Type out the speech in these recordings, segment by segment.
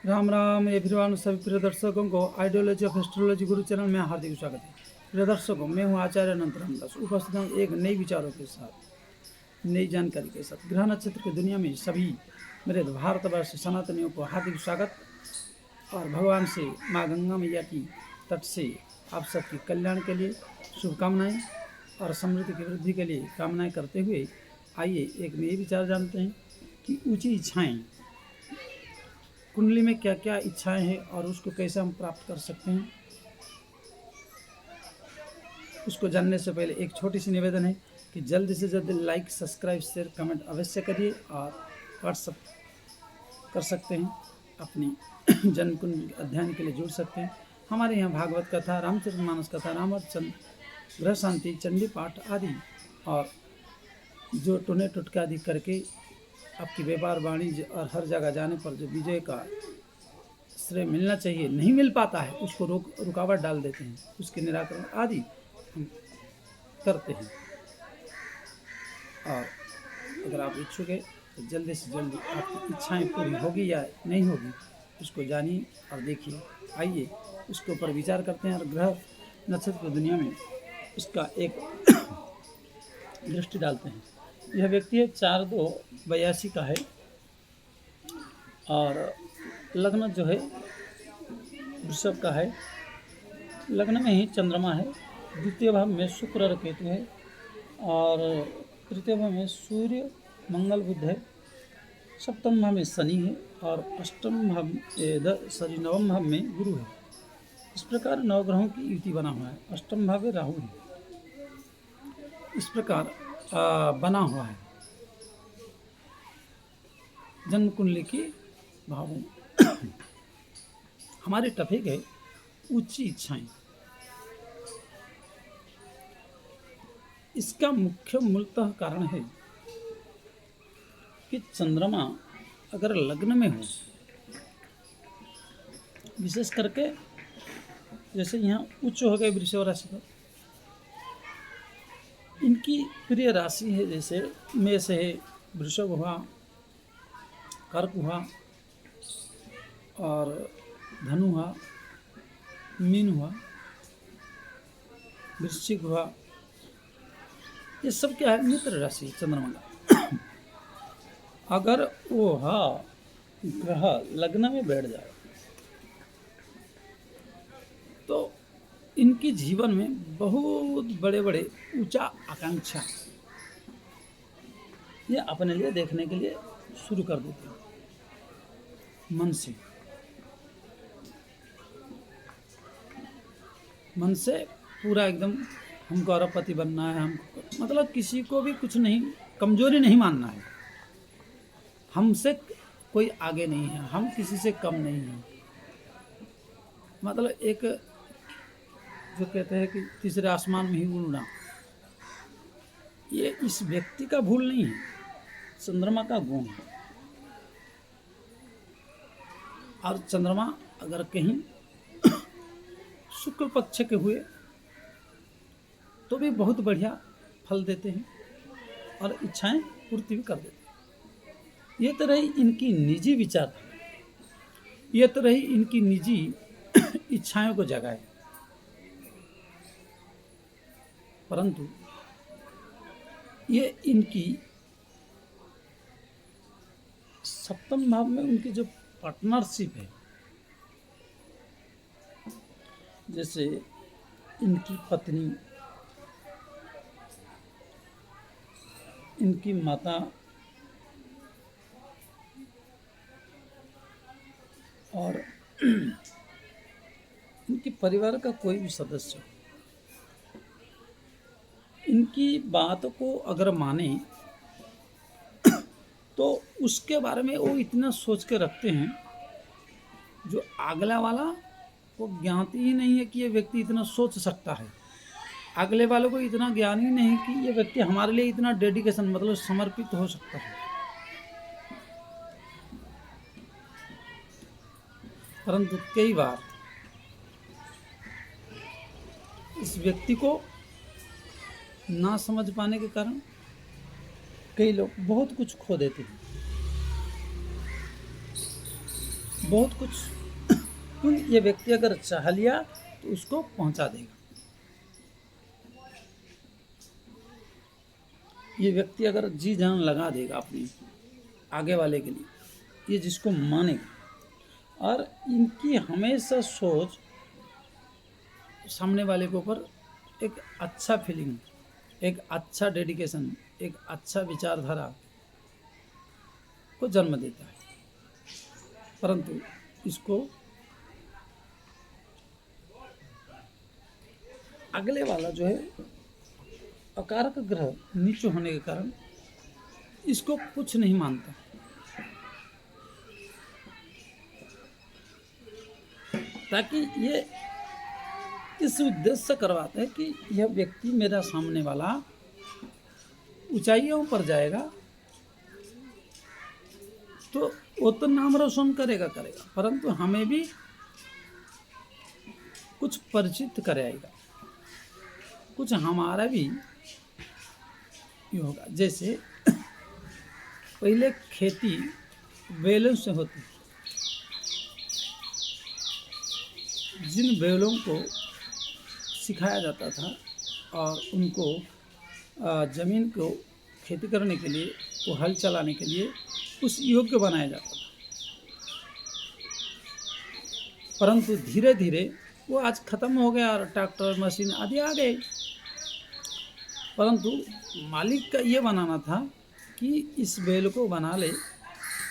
Ram Ram everyone. सभी प्रिय दर्शकों को ideology of astrology Guru channel में हार्दिक स्वागत है। प्रिय दर्शकों, मैं हूं आचार्य अनंत रामदास, उपस्थित हूं एक नई विचारों के साथ, नई जानकारी के साथ। ग्रह नक्षत्र की दुनिया में सभी मेरे भारतवर्ष सनातनियों को हार्दिक स्वागत और भगवान से, माँ गंगा मैया की तट से आप सबके कल्याण के लिए शुभकामनाएँ और समृद्धि की वृद्धि के लिए कामनाएँ करते हुए आइए एक नए विचार जानते हैं कि ऊँची इच्छाएँ, कुंडली में क्या क्या इच्छाएं हैं और उसको कैसे हम प्राप्त कर सकते हैं। उसको जानने से पहले एक छोटी सी निवेदन है कि जल्दी से जल्दी लाइक, सब्सक्राइब, शेयर, कमेंट अवश्य करिए और व्हाट्सअप कर सकते हैं, अपनी जन्म कुंडली अध्ययन के लिए जुड़ सकते हैं। हमारे यहाँ भागवत कथा, रामचरितमानस कथा, रामायण, ग्रह शांति, चंडी पाठ आदि और जो टुने टुटके आदि करके आपकी व्यापार वाणिज्य और हर जगह जाने पर जो विजय का श्रेय मिलना चाहिए नहीं मिल पाता है, उसको रुकावट डाल देते हैं, उसके निराकरण आदि हम करते हैं। और अगर आप इच्छुक है तो जल्दी से जल्दी आपकी इच्छाएं पूरी होगी या नहीं होगी, उसको जानिए और देखिए। आइए उसके ऊपर विचार करते हैं और ग्रह नक्षत्र की दुनिया में उसका एक दृष्टि डालते हैं। यह व्यक्ति है 4-2-82 का है और लग्न जो है वृषभ का है। लग्न में ही चंद्रमा है, द्वितीय भाव में शुक्र और केतु है और तृतीय भाव में सूर्य, मंगल, बुध है। सप्तम भाव में शनि है और अष्टम भाव नवम भाव में गुरु है। इस प्रकार नवग्रहों की युति बना हुआ है। अष्टम भाव में राहु है। इस प्रकार बना हुआ है जन्म कुंडली की भावों। हमारे टॉपिक है ऊंची इच्छाएं। इसका मुख्य मूलतः कारण है कि चंद्रमा अगर लग्न में हो, विशेष करके जैसे यहाँ उच्च हो गए वृषभ राशि पर, इनकी प्रिय राशि है, जैसे मेष है, वृषभ हुआ, कर्क हुआ और धनु हुआ, मीन हुआ, वृश्चिक हुआ। ये सब क्या है? मित्र राशि चंद्रमा का। अगर वो ग्रह लग्न में बैठ जाए तो इनकी जीवन में बहुत बड़े बड़े ऊंचा आकांक्षा ये अपने लिए देखने के लिए शुरू कर देते हैं। मन से पूरा एकदम हमको अरबपति बनना है, हमको मतलब किसी को भी कुछ नहीं, कमजोरी नहीं मानना है। हमसे कोई आगे नहीं है, हम किसी से कम नहीं हैं। मतलब एक जो कहते हैं कि तीसरे आसमान में ही उड़ना, ये इस व्यक्ति का भूल नहीं है, चंद्रमा का गुण है। और चंद्रमा अगर कहीं शुक्ल पक्ष के हुए तो भी बहुत बढ़िया फल देते हैं और इच्छाएं पूर्ति भी कर देते हैं। ये तो रही इनकी निजी विचार, ये तो रही इनकी निजी इच्छाओं को जगाए। परंतु ये इनकी सप्तम भाव में उनकी जो पार्टनरशिप है, जैसे इनकी पत्नी, इनकी माता और इनके परिवार का कोई भी सदस्य, इनकी बात को अगर माने तो उसके बारे में वो इतना सोच के रखते हैं जो अगला वाला वो ज्ञात ही नहीं है कि ये व्यक्ति इतना सोच सकता है। अगले वालों को इतना ज्ञान ही नहीं कि ये व्यक्ति हमारे लिए इतना डेडिकेशन मतलब समर्पित हो सकता है। परंतु कई बार इस व्यक्ति को ना समझ पाने के कारण कई लोग बहुत कुछ खो देते हैं। बहुत कुछ क्योंकि ये व्यक्ति अगर चाह लिया तो उसको पहुंचा देगा। ये व्यक्ति अगर जी जान लगा देगा अपनी आगे वाले के लिए, ये जिसको मानेगा। और इनकी हमेशा सोच सामने वाले के ऊपर एक अच्छा फीलिंग, एक अच्छा डेडिकेशन, एक अच्छा विचारधारा को जन्म देता है। परंतु इसको अगले वाला जो है अकारक ग्रह नीचे होने के कारण इसको कुछ नहीं मानता। ताकि ये इस उद्देश्य से करवाते हैं कि यह व्यक्ति मेरा सामने वाला ऊंचाइयों पर जाएगा तो वो तो नाम रोशन करेगा, परंतु हमें भी कुछ परिचित कराएगा, कुछ हमारा भी ये होगा। जैसे पहले खेती बैलों से होती, जिन बैलों को सिखाया जाता था और उनको ज़मीन को खेती करने के लिए, वो हल चलाने के लिए उस योग्य बनाया जाता था। परंतु धीरे धीरे वो आज ख़त्म हो गया और ट्रैक्टर मशीन आदि आ गए। परंतु मालिक का ये बनाना था कि इस बैल को बना ले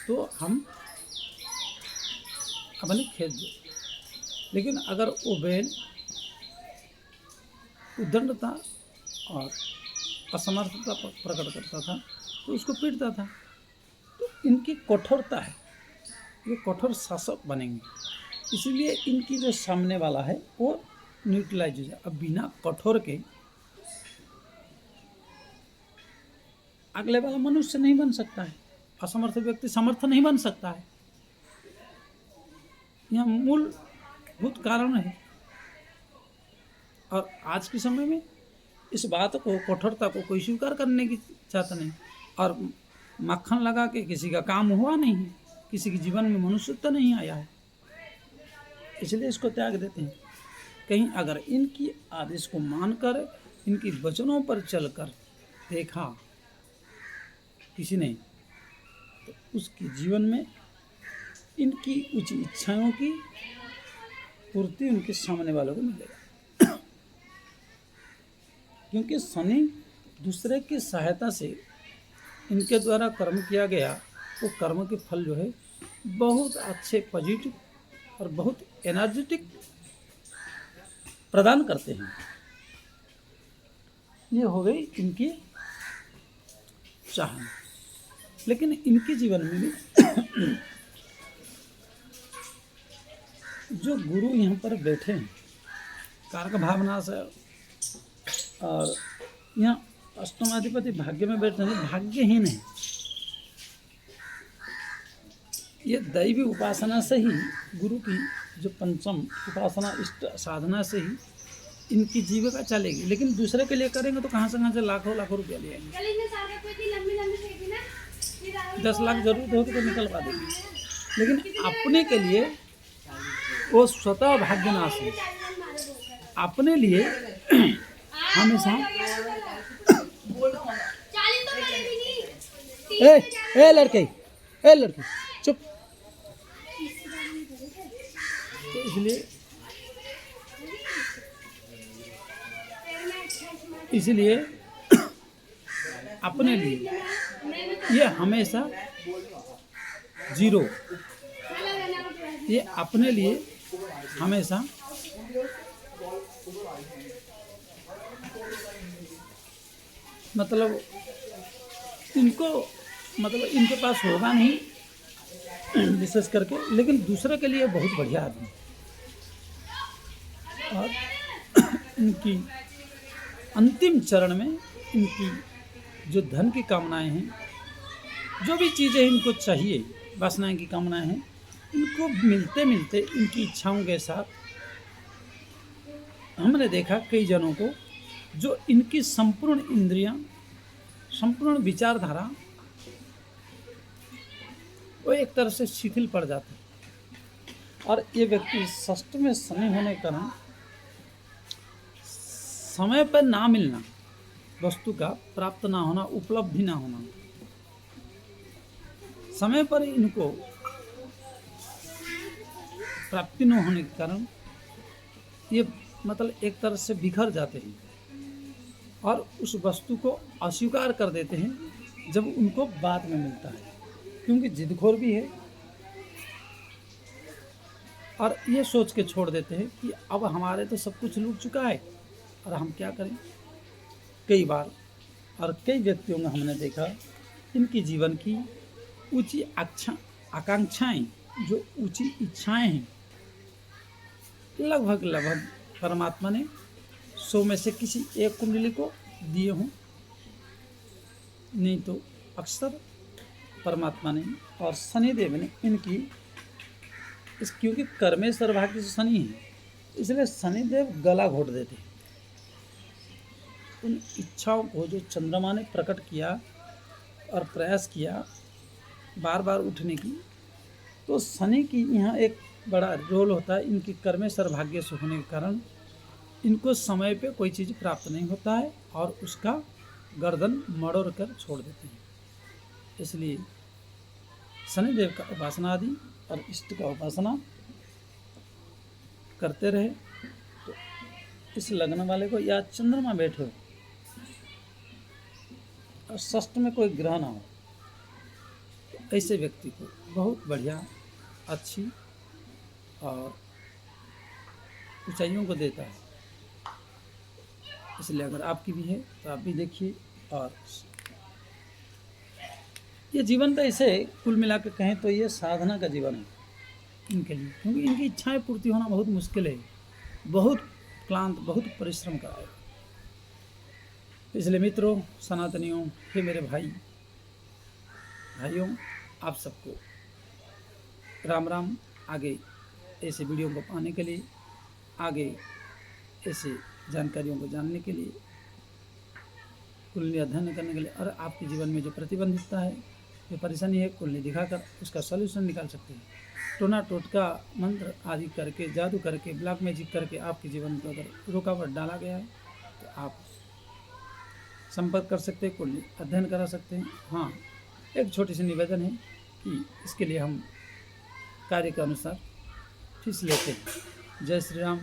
तो हम अपने खेत दे। लेकिन अगर वो बैल उद्दंड था और असमर्थता प्रकट करता था तो उसको पीटता था। तो इनकी कठोरता है, ये कठोर शासक बनेंगे, इसीलिए इनकी जो सामने वाला है वो न्यूट्रलाइज हो जाए। अब बिना कठोर के अगले वाला मनुष्य नहीं बन सकता है, असमर्थ व्यक्ति समर्थ नहीं बन सकता है। यह मूलभूत कारण है। और आज के समय में इस बात को, कठोरता को कोई स्वीकार करने की चाहता नहीं। और मक्खन लगा के किसी का काम हुआ नहीं है, किसी के जीवन में मनुष्यत्व नहीं आया है, इसलिए इसको त्याग देते हैं। कहीं अगर इनकी आदेश को मानकर, इनकी वचनों पर चलकर देखा किसी ने, तो उसके जीवन में इनकी उच्च इच्छाओं की पूर्ति उनके सामने वालों को मिलेगा। क्योंकि शनि दूसरे की सहायता से इनके द्वारा कर्म किया गया, वो कर्म के फल जो है बहुत अच्छे, पॉजिटिव और बहुत एनर्जेटिक प्रदान करते हैं। ये हो गई इनकी चाहना। लेकिन इनके जीवन में भी जो गुरु यहाँ पर बैठे हैं कारक भावना से, और यहाँ अष्टमाधिपति भाग्य में बैठे हैं, भाग्यहीन है। ये दैवी उपासना से ही, गुरु की जो पंचम उपासना इष्ट साधना से ही इनकी जीविका चलेगी। लेकिन दूसरे के लिए करेंगे तो कहाँ से लाखों लाखों रुपया ले आएंगे। 10 लाख जरूरत होगी तो निकल पा देंगे। लेकिन अपने के लिए वो स्वतः भाग्यनाश है। अपने लिए हमेशा ए लड़के चुप। तो इसलिए अपने लिए ये हमेशा जीरो, ये अपने लिए हमेशा मतलब इनके पास होगा नहीं विशेष करके, लेकिन दूसरे के लिए बहुत बढ़िया आदमी। और इनकी अंतिम चरण में इनकी जो धन की कामनाएं हैं, जो भी चीज़ें इनको चाहिए, वासनाएं की कामनाएं हैं, इनको मिलते मिलते इनकी इच्छाओं के साथ हमने देखा कई जनों को जो इनकी संपूर्ण इंद्रियां, संपूर्ण विचारधारा वो एक तरह से शिथिल पड़ जाती है। और ये व्यक्ति षष्ठ में शनि होने के कारण समय पर ना मिलना, वस्तु का प्राप्त ना होना, उपलब्धि ना होना, समय पर इनको प्राप्ति न होने के कारण ये मतलब एक तरह से बिखर जाते हैं और उस वस्तु को अस्वीकार कर देते हैं जब उनको बाद में मिलता है, क्योंकि जिदखोर भी है और ये सोच के छोड़ देते हैं कि अब हमारे तो सब कुछ लूट चुका है और हम क्या करें। कई बार और कई व्यक्तियों में हमने देखा इनकी जीवन की ऊंची आकांक्षाएं, जो ऊंची इच्छाएं हैं, लगभग परमात्मा ने 100 में से किसी एक कुंडली को दिए हों, नहीं तो अक्सर परमात्मा ने और शनिदेव ने इनकी क्योंकि कर्मेश्वर भाग्य से शनि है, इसलिए शनिदेव गला घोट देते हैं। उन इच्छाओं को जो चंद्रमा ने प्रकट किया और प्रयास किया बार बार उठने की, तो शनि की यहाँ एक बड़ा रोल होता है। इनकी कर्मेश्वर भाग्य से होने के कारण इनको समय पे कोई चीज़ प्राप्त नहीं होता है और उसका गर्दन मड़ोड़ कर छोड़ देते हैं। इसलिए शनिदेव का उपासना आदि और इष्ट का उपासना करते रहे तो इस लग्न वाले को, या चंद्रमा बैठे हो और षष्ठ में कोई ग्रह ना हो, तो ऐसे व्यक्ति को बहुत बढ़िया अच्छी और ऊंचाइयों को देता है। इसलिए अगर आपकी भी है तो आप भी देखिए। और ये जीवन तो ऐसे कुल मिला के कहें तो ये साधना का जीवन है इनके लिए, क्योंकि इनकी इच्छाएं पूर्ति होना बहुत मुश्किल है, बहुत क्लांत, बहुत परिश्रम का है। इसलिए मित्रों, सनातनियों, हे मेरे भाइयों, आप सबको राम राम। आगे ऐसे वीडियो को पाने के लिए, आगे ऐसे जानकारियों को जानने के लिए, कुंडली अध्ययन करने के लिए, और आपके जीवन में जो प्रतिबंधितता है, जो परेशानी है, कुंडली दिखाकर उसका सॉल्यूशन निकाल सकते हैं। टोना टोटका मंत्र आदि करके, जादू करके, ब्लैक मैजिक करके आपके जीवन पर अगर रुकावट डाला गया है तो आप संपर्क कर सकते हैं, कुंडली अध्ययन करा सकते हैं। हाँ, एक छोटी सी निवेदन है कि इसके लिए हम कार्य के अनुसार फीस लेते हैं। जय श्री राम।